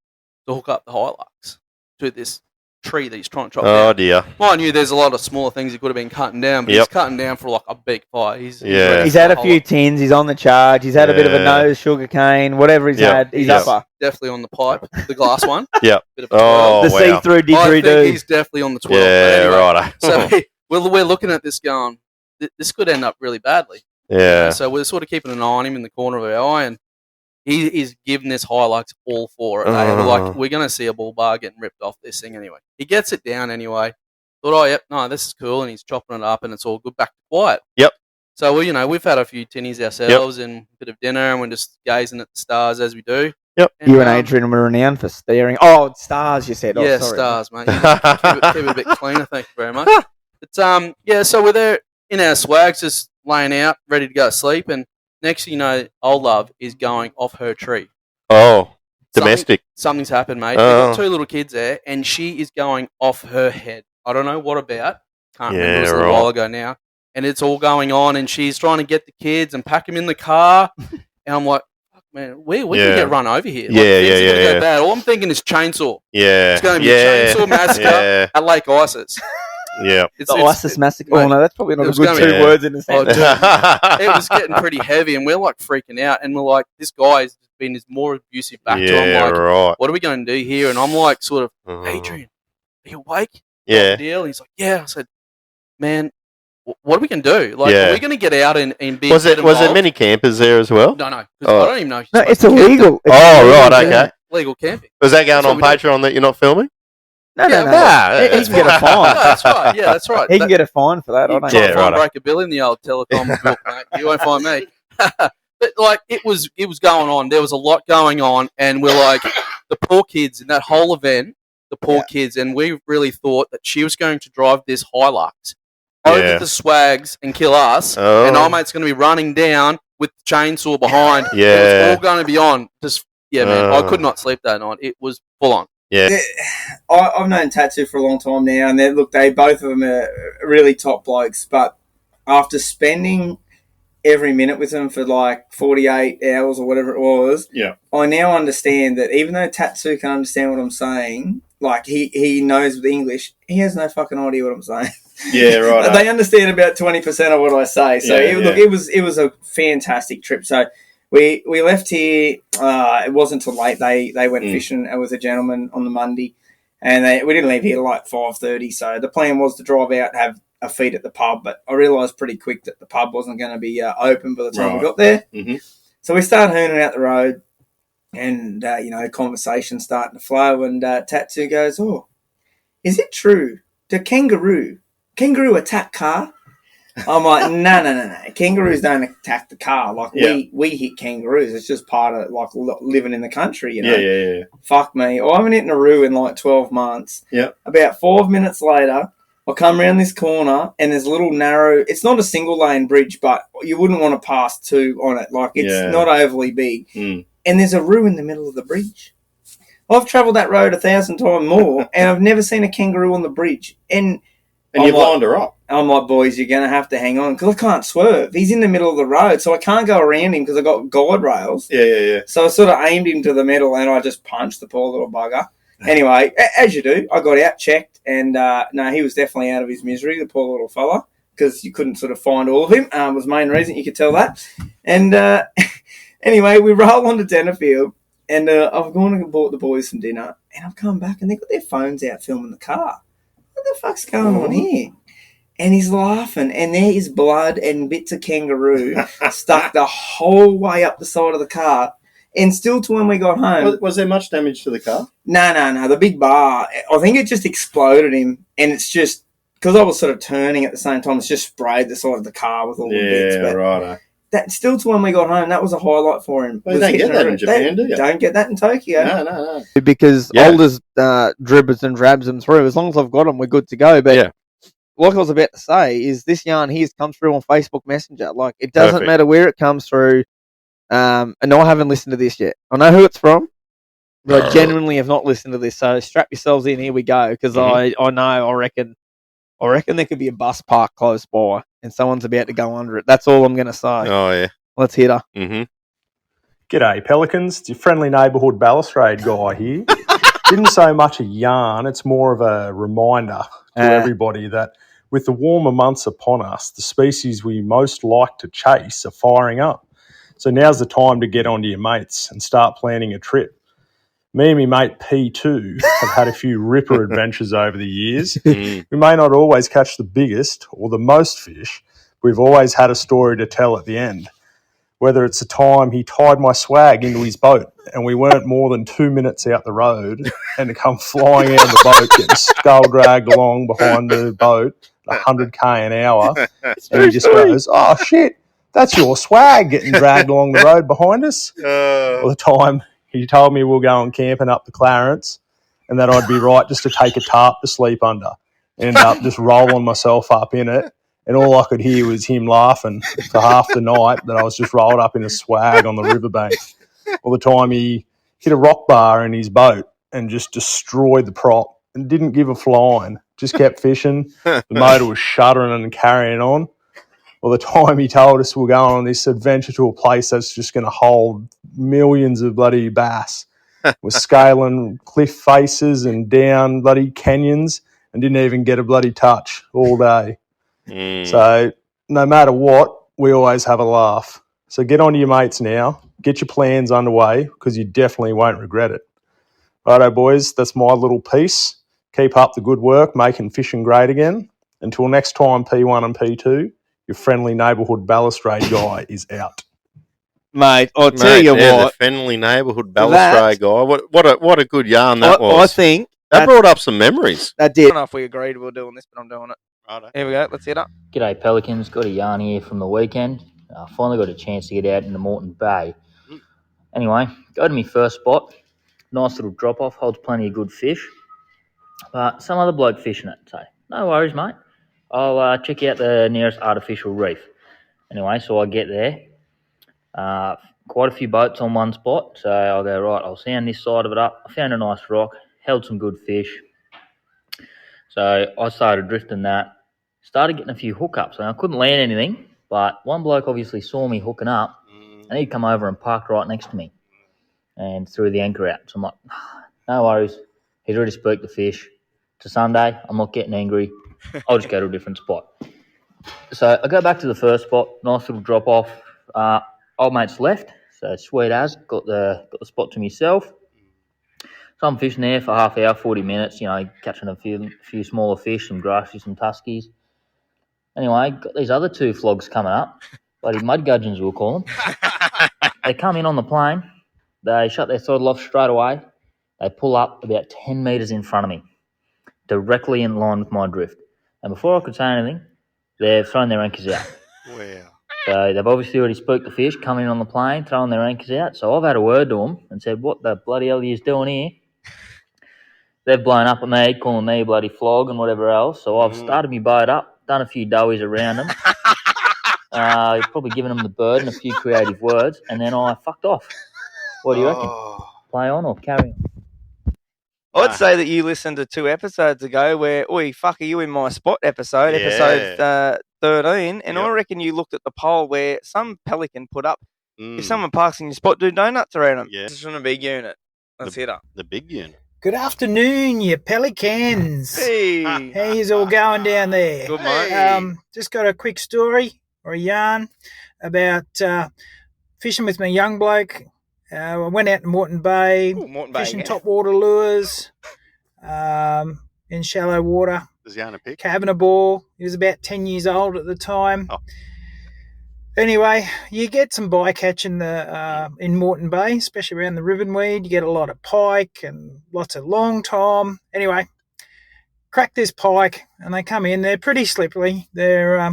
S16: to hook up the Hilux to this tree that he's trying to chop down.
S1: Oh, dear.
S16: Mind you, there's a lot of smaller things he could have been cutting down, but he's cutting down for like a big fire. He's
S17: had a few tins. He's on the charge. He's had a bit of a nose, sugar cane, whatever he's had. He's up.
S16: Definitely on the pipe, the glass one.
S1: Yeah.
S16: Bit of a
S17: the see-through didgeridoo.
S16: I think he's definitely on the 12.
S1: Yeah,
S16: So we're looking at this going, this could end up really badly.
S1: Yeah.
S16: So we're sort of keeping an eye on him in the corner of our eye, and he is giving this Hilux all for it. We're like, we're going to see a bull bar getting ripped off this thing anyway. He gets it down anyway. Thought, this is cool, and he's chopping it up, and it's all good. Back to quiet. So we've had a few tinnies ourselves and a bit of dinner, and we're just gazing at the stars as we do. And,
S17: you and Adrian were renowned for staring. Oh, stars, you said.
S16: Yeah,
S17: sorry.
S16: stars, mate. Keep it a bit cleaner, thank you very much. But so we're there in our swags, just laying out, ready to go to sleep, and next thing you know, old love is going off her tree.
S1: Oh, domestic.
S16: Something's happened, mate. They've got two little kids there, and she is going off her head. I don't know what about. Can't remember. It was a little while ago now. And it's all going on, and she's trying to get the kids and pack them in the car. And I'm like, fuck, man, we can get run over here. Like, things are gonna go bad. All I'm thinking is chainsaw.
S1: Yeah.
S16: It's going to be a chainsaw massacre at Lake Isis.
S1: Yeah.
S17: The ISIS massacre. Oh, no, that's probably not a good two words in the sentence.
S16: It was getting pretty heavy, and we're like freaking out. And we're like, this guy's been more abusive back to him. Like, what are we going to do here? And I'm like, sort of, Adrian, are you awake?
S1: Yeah.
S16: Deal? And he's like, yeah. I said, man, what are we going to do? Like, are we going to get out and be
S1: Was it many campers there as well?
S16: No. I don't even know.
S17: No, it's illegal.
S1: Okay.
S16: Legal camping.
S1: Was that going on Patreon that you're not filming?
S17: No. He can get a fine.
S16: That's right. Yeah, that's right.
S17: He can get a fine for that. I don't
S16: try to find break a bill in the old telecom book, mate. You won't find me. But like, it was going on. There was a lot going on, and we're like, the poor kids in that whole event, kids, and we really thought that she was going to drive this Hilux over the swags and kill us, and our mate's going to be running down with the chainsaw behind. It was all going to be on. Man, I could not sleep that night. It was full on.
S14: Yeah. I've known Tatsu for a long time now, and they both of them are really top blokes, but after spending every minute with them for like 48 hours or whatever it was, I now understand that even though Tatsu can understand what I'm saying, like he knows the English, he has no fucking idea what I'm saying.
S1: Yeah, right.
S14: They understand about 20% of what I say. So it was a fantastic trip. So we left here. It wasn't until late. They went fishing. It was a gentleman on the Monday, and we didn't leave here till like 5:30. So the plan was to drive out and have a feed at the pub, but I realised pretty quick that the pub wasn't going to be open by the time we got there.
S1: Mm-hmm.
S14: So we started hooning out the road, and conversation starting to flow. And Tatsu goes, "Oh, is it true? Do kangaroo attack car?" I'm like, no. Kangaroos don't attack the car. Like we hit kangaroos. It's just part of like living in the country,
S1: Yeah.
S14: Fuck me. I haven't hit Nauru in like 12 months.
S1: Yeah.
S14: About 5 minutes later, I come around this corner and there's a little narrow. It's not a single lane bridge, but you wouldn't want to pass two on it. Like it's not overly big. And there's a roo in the middle of the bridge. I've travelled that road 1,000 times more, and I've never seen a kangaroo on the bridge. And
S1: you lined her up.
S14: I'm like, boys, you're going to have to hang on because I can't swerve. He's in the middle of the road, so I can't go around him because I've got guide rails.
S1: Yeah.
S14: So I sort of aimed him to the middle, and I just punched the poor little bugger. Anyway, as you do, I got out, checked, and no, he was definitely out of his misery, the poor little fella, because you couldn't sort of find all of him. Was the main reason you could tell that. And anyway, we roll onto Tenterfield, And I've gone and bought the boys some dinner, and I've come back and they've got their phones out filming the car. What the fuck's going on here? And he's laughing, and there is blood and bits of kangaroo stuck the whole way up the side of the car. And still to when we got home...
S1: Was there much damage to the car?
S14: No. The big bar, I think it just exploded him, and it's just... Because I was sort of turning at the same time, it's just sprayed the side of the car with all the bits.
S1: Yeah, right.
S14: That still to when we got home, that was a highlight for him.
S1: Well, you don't get that in Japan, do you?
S14: Don't get that in Tokyo.
S1: No.
S17: Because Alders dribbles and drabs them through. As long as I've got them, we're good to go. But like I was about to say, is this yarn here comes through on Facebook Messenger. Like, it doesn't matter where it comes through. And I haven't listened to this yet. I know who it's from, but I genuinely have not listened to this. So strap yourselves in. Here we go. Because I reckon there could be a bus park close by and someone's about to go under it. That's all I'm going to say.
S1: Oh, yeah.
S17: Let's hit her.
S1: Mm-hmm.
S18: G'day, Pelicans. It's your friendly neighbourhood balustrade guy here. Didn't say much a yarn. It's more of a reminder to everybody that with the warmer months upon us, the species we most like to chase are firing up. So now's the time to get onto your mates and start planning a trip. Me and my mate P2 have had a few ripper adventures over the years. We may not always catch the biggest or the most fish, but we've always had a story to tell at the end. Whether it's the time he tied my swag into his boat and we weren't more than 2 minutes out the road and to come flying out of the boat, getting skull dragged along behind the boat at 100k an hour. And he just goes, "Oh shit, that's your swag getting dragged along the road behind us." All the time he told me we'll go and camping up the Clarence and that I'd be right just to take a tarp to sleep under. Ended up just rolling myself up in it. And all I could hear was him laughing for half the night that I was just rolled up in a swag on the riverbank. All the time he hit a rock bar in his boat and just destroyed the prop and didn't give a flying. Just kept fishing. The motor was shuddering and carrying on. All the time he told us we're going on this adventure to a place that's just going to hold millions of bloody bass. We're scaling cliff faces and down bloody canyons and didn't even get a bloody touch all day. So no matter what, we always have a laugh. So get on to your mates now. Get your plans underway because you definitely won't regret it. Righto, boys, that's my little piece. Keep up the good work, making fishing great again. Until next time, P1 and P2, your friendly neighbourhood balustrade guy is out.
S17: Mate, I'll tell you
S1: the
S17: what.
S1: friendly neighbourhood balustrade guy. What a good yarn that was.
S17: I think
S1: that brought up some memories.
S17: That did.
S2: I don't know if we agreed we were doing this, but I'm doing it.
S1: Righto.
S2: Here we go. Let's hit up.
S19: G'day Pelicans, got a yarn here from the weekend. Finally got a chance to get out into Moreton Bay. Anyway, go to my first spot. Nice little drop off, holds plenty of good fish. But some other bloke fishing it, so no worries, mate. I'll check out the nearest artificial reef. Anyway, so I get there. Quite a few boats on one spot, so I'll go, right, I'll sound this side of it up. I found a nice rock, held some good fish. So I started drifting that. Started getting a few hookups, and I couldn't land anything, but one bloke obviously saw me hooking up, and he'd come over and parked right next to me and threw the anchor out. So I'm like, no worries. He's already spooked the fish. It's a Sunday. I'm not getting angry. I'll just go to a different spot. So I go back to the first spot. Nice little drop off. Old mate's left, so sweet as. Got the spot to myself. So I'm fishing there for half hour, 40 minutes, catching a few smaller fish, some grassies, some tuskies. Anyway, got these other two flogs coming up. Bloody mud gudgeons, we'll call them. They come in on the plane. They shut their throttle off straight away. They pull up about 10 metres in front of me, directly in line with my drift. And before I could say anything, they've thrown their anchors out.
S1: Wow.
S19: So they've obviously already spooked the fish, coming in on the plane, throwing their anchors out. So I've had a word to them and said, what the bloody hell are you doing here? They've blown up at me, calling me a bloody flog and whatever else. So I've started my boat up, done a few doughies around them, probably given them the bird and a few creative words, and then I fucked off. What do you reckon? Play on or carry on?
S2: I'd say that you listened to 2 episodes ago where, oi, fuck, are you in my spot episode 13, and I reckon you looked at the poll where some pelican put up, if someone parks in your spot, do donuts around them.
S1: Yeah.
S2: It's from a big unit. Let's hit up.
S1: The big unit.
S10: Good afternoon, you Pelicans.
S2: Hey.
S10: How's all going down there?
S2: Good, mate.
S10: Just got a quick story or a yarn about fishing with my young bloke I went out to Moreton Bay, fishing top water lures, in shallow water.
S1: Does Yana pick?
S10: Having a ball. He was about 10 years old at the time. Anyway, you get some bycatch in Moreton Bay, especially around the Ribbonweed. You get a lot of pike and lots of long tom. Anyway, crack this pike, and they come in. They're pretty slippery. They're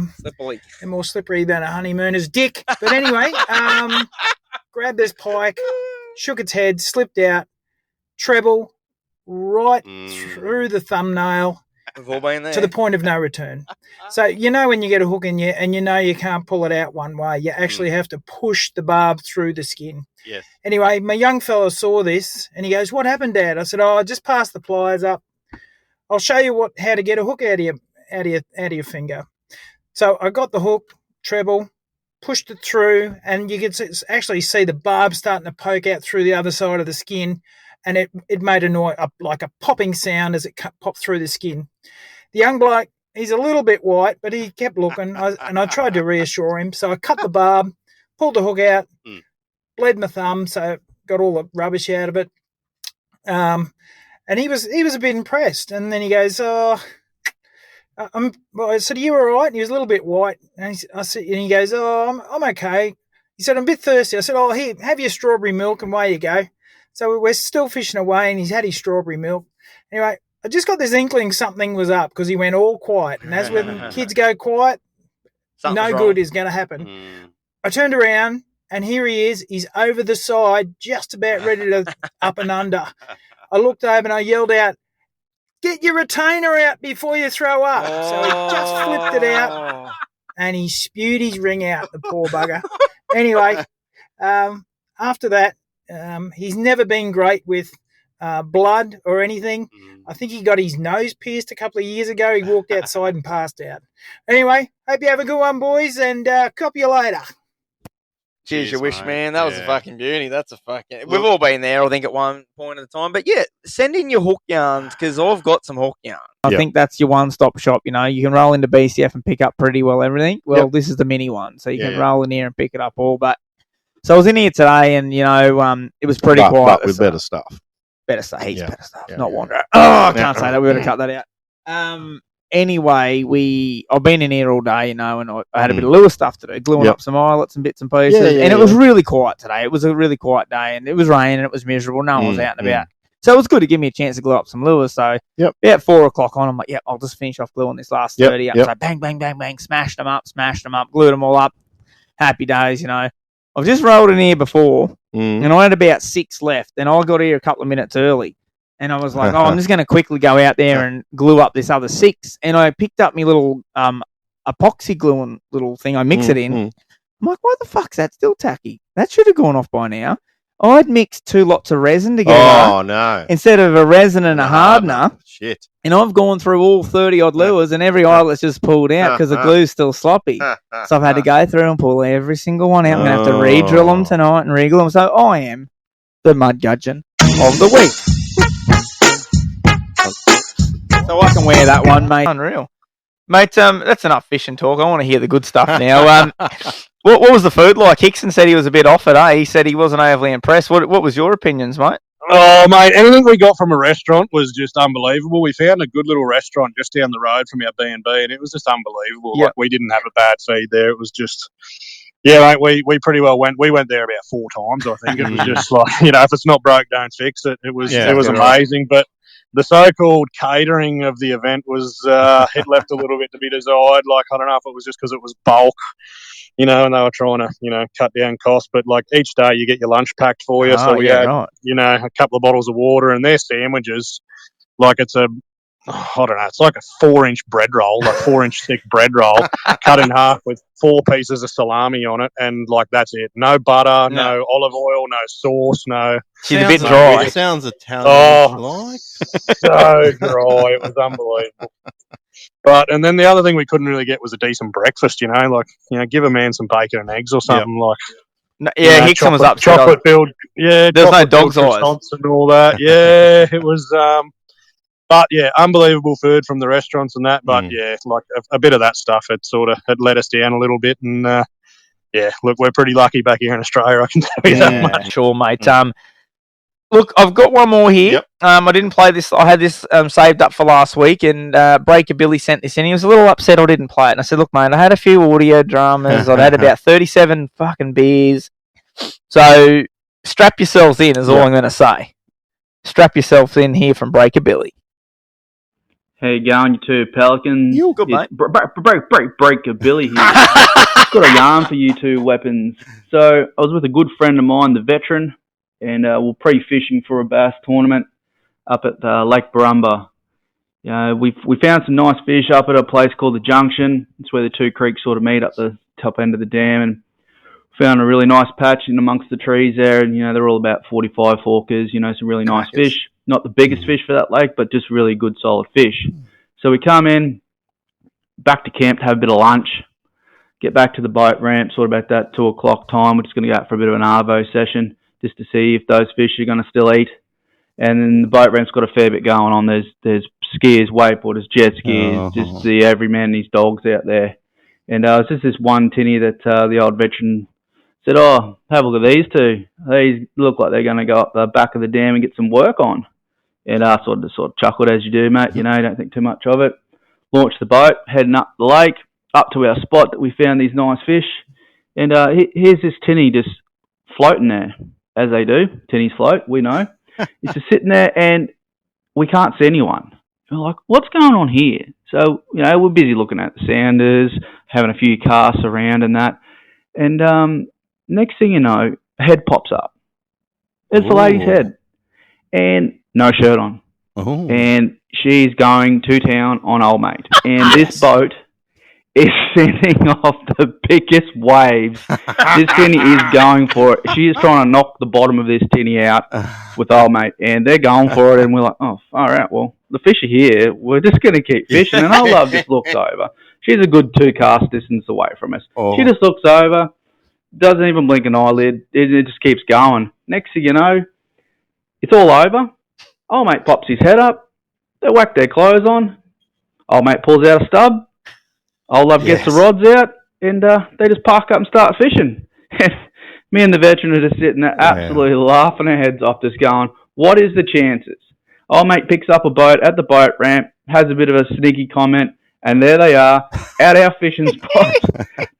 S10: more slippery than a honeymooner's dick. But anyway, grabbed this pike, shook its head, slipped out, treble right through the thumbnail.
S2: We've all been there.
S10: To the point of no return. So when you get a hook in you and you can't pull it out one way, you actually have to push the barb through the skin.
S1: Yes.
S10: Anyway, my young fella saw this and he goes, "What happened, Dad?" I said, "I just passed the pliers up. I'll show you how to get a hook out of your finger." So I got the hook, treble, pushed it through, and you could actually see the barb starting to poke out through the other side of the skin. And it made a noise, like a popping sound as it popped through the skin. The young bloke, he's a little bit white, but he kept looking, and I tried to reassure him. So I cut the barb, pulled the hook out, bled my thumb, so got all the rubbish out of it. And he was a bit impressed. And then he goes, I said, "Are you all right?" And he was a little bit white. And he goes, "Oh, I'm okay." He said, "I'm a bit thirsty." I said, "Oh, here, have your strawberry milk, and away you go." So we're still fishing away, and he's had his strawberry milk. Anyway, I just got this inkling something was up because he went all quiet. And as when kids go quiet, no good is going to happen. I turned around, and here he is. He's over the side, just about ready to up and under. I looked over, and I yelled out, "Get your retainer out before you throw up." So he just flipped it out, and he spewed his ring out, the poor bugger. Anyway, after that, he's never been great with blood or anything. I think he got his nose pierced a couple of years ago. He walked outside and passed out. Anyway, hope you have a good one, boys, and copy you later.
S2: Cheers, your wish, man. That was a fucking beauty. That's a fucking... We've all been there, I think, at one point at a time. But yeah, send in your hook yarns because I've got some hook yarns.
S17: I think that's your one-stop shop. You can roll into BCF and pick up pretty well everything. Well, this is the mini one, so you can roll in here and pick it up all. But so I was in here today, and it was pretty quiet.
S1: But with better stuff.
S17: Better stuff, heaps better stuff. Not Wanderer. Oh, I can't say that. We're going to cut that out. Anyway, I've been in here all day, and I had a bit of lure stuff to do, gluing up some eyelets and bits and pieces. And it was really quiet today. It was a really quiet day, and it was raining, and it was miserable. No one was out and about. So it was good to give me a chance to glue up some lures. So about 4 o'clock on, I'm like, I'll just finish off gluing this last 30 up. So bang, bang, bang, bang, smashed them up, glued them all up. Happy days, I've just rolled in here before, and I had about 6 left, and I got here a couple of minutes early. And I was like, I'm just going to quickly go out there and glue up this other 6. And I picked up my little epoxy gluing little thing. I mix it in. I'm like, why the fuck's that still tacky? That should have gone off by now. I'd mixed 2 lots of resin together.
S1: Oh, no.
S17: Instead of a resin and a hardener.
S1: Shit.
S17: And I've gone through all 30-odd lures, and every eyelet's just pulled out because the glue's still sloppy. So I've had to go through and pull every single one out. I'm going to have to re-drill them tonight and re-glue them. So I am the mud gudgeon of the week. So I can wear that one, mate. Unreal. Mate, that's enough fishing talk. I want to hear the good stuff now. What was the food like? Hickson said he was a bit off it, eh? He said he wasn't overly impressed. What was your opinions, mate?
S20: Oh, mate, anything we got from a restaurant was just unbelievable. We found a good little restaurant just down the road from our B&B, and it was just unbelievable.
S17: Yep.
S20: Like, we didn't have a bad feed there. It was just... Yeah, mate, we pretty well went. We went there about 4 times, I think. It was just like, if it's not broke, don't fix it. It was amazing, but the so-called catering of the event was, it left a little bit to be desired. Like, I don't know if it was just because it was bulk, and they were trying to, cut down costs. But, like, each day you get your lunch packed for you. So we had, a couple of bottles of water, and their sandwiches, like it's it's like a 4-inch bread roll, like 4-inch thick bread roll, cut in half with 4 pieces of salami on it, and like that's it. No butter, no olive oil, no sauce, no.
S17: She's a bit dry.
S1: It sounds Italian.
S20: Oh, so dry. It was unbelievable. And then the other thing we couldn't really get was a decent breakfast. Give a man some bacon and eggs or something
S17: Hickson was up.
S20: Chocolate filled. Yeah,
S17: there's no dog's eyes
S20: and all that. Yeah, it was. But yeah, unbelievable food from the restaurants and that. But yeah, like a bit of that stuff, it let us down a little bit. And yeah, look, we're pretty lucky back here in Australia. I can tell you that much.
S2: Sure, mate. Look, I've got one more here.
S1: Yep.
S2: I didn't play this. I had this saved up for last week, and Breaker Billy sent this in. He was a little upset I didn't play it. And I said, look, mate, I had a few audio dramas. I'd had about 37 fucking beers. So strap yourselves in is all I'm going to say. Strap yourselves in here from Breaker Billy.
S21: Hey, going, you two Pelicans.
S2: You good, mate?
S21: Breaker Billy here. I've got a yarn for you two weapons. So I was with a good friend of mine, the veteran, and we're pre-fishing for a bass tournament up at Lake Barumba. We found some nice fish up at a place called the Junction. It's where the two creeks sort of meet up the top end of the dam, and found a really nice patch in amongst the trees there, and they're all about 45 forkers, some really nice fish. Not the biggest fish for that lake, but just really good solid fish. So we come in, back to camp to have a bit of lunch, get back to the boat ramp sort of about that 2 o'clock time. We're just going to go out for a bit of an arvo session just to see if those fish are going to still eat. And then the boat ramp's got a fair bit going on. There's skiers, wakeboarders, jet skiers, just the everyman and his dogs out there. And it's just this one tinny that the old veteran said, oh, have a look at these two. These look like they're going to go up the back of the dam and get some work on. And I sort of chuckled, as you do, mate. Don't think too much of it. Launched the boat, heading up the lake, up to our spot that we found these nice fish. And here's this tinny just floating there, as they do. Tinnies float, we know. He's just sitting there, and we can't see anyone. We're like, what's going on here? So, we're busy looking at the sounders, having a few casts around and that. And next thing you know, a head pops up. It's the lady's head. And no shirt on.
S1: Ooh.
S21: And she's going to town on old mate. And this boat is sending off the biggest waves. This tinny is going for it. She is trying to knock the bottom of this tinny out with old mate. And they're going for it. And we're like, oh, all right, well, the fish are here. We're just going to keep fishing. And old love just looks over. She's a good 2 cast distance away from us.
S1: Oh.
S21: She just looks over, doesn't even blink an eyelid. It just keeps going. Next thing you know, it's all over. Old mate pops his head up. They whack their clothes on. Old mate pulls out a stub. Old love gets the rods out, and they just park up and start fishing. Me and the veteran are just sitting there absolutely laughing our heads off, just going, what is the chances? Old mate picks up a boat at the boat ramp, has a bit of a sneaky comment, and there they are, at our fishing spot,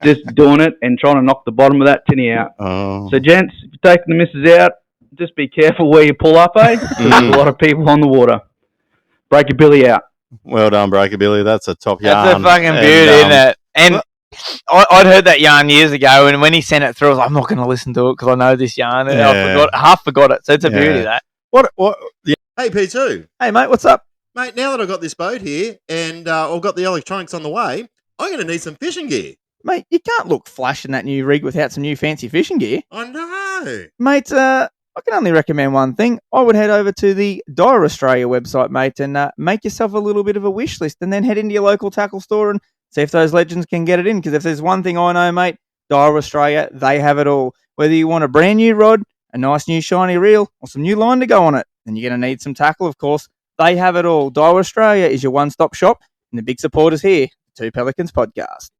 S21: just doing it and trying to knock the bottom of that tinny out.
S1: Oh.
S21: So, gents, if you're taking the missus out, just be careful where you pull up, eh? There's a lot of people on the water. Break your billy out.
S1: Well done, Breaker Billy. That's a top yarn.
S2: That's a fucking beauty, isn't it? And I'd heard that yarn years ago, and when he sent it through, I was like, I'm not going to listen to it because I know this yarn. And I half forgot it. So it's a beauty, that.
S1: What? Hey, P2.
S2: Hey, mate, what's up?
S1: Mate, now that I've got this boat here and I've got the electronics on the way, I'm going to need some fishing gear.
S2: Mate, you can't look flash in that new rig without some new fancy fishing gear.
S1: I know.
S2: Mate, I can only recommend one thing. I would head over to the Dire Australia website, mate, and make yourself a little bit of a wish list and then head into your local tackle store and see if those legends can get it in. Because if there's one thing I know, mate, Dire Australia, they have it all. Whether you want a brand new rod, a nice new shiny reel, or some new line to go on it, then you're going to need some tackle, of course. They have it all. Dire Australia is your one-stop shop, and the big supporters here, the Two Pelicans podcast.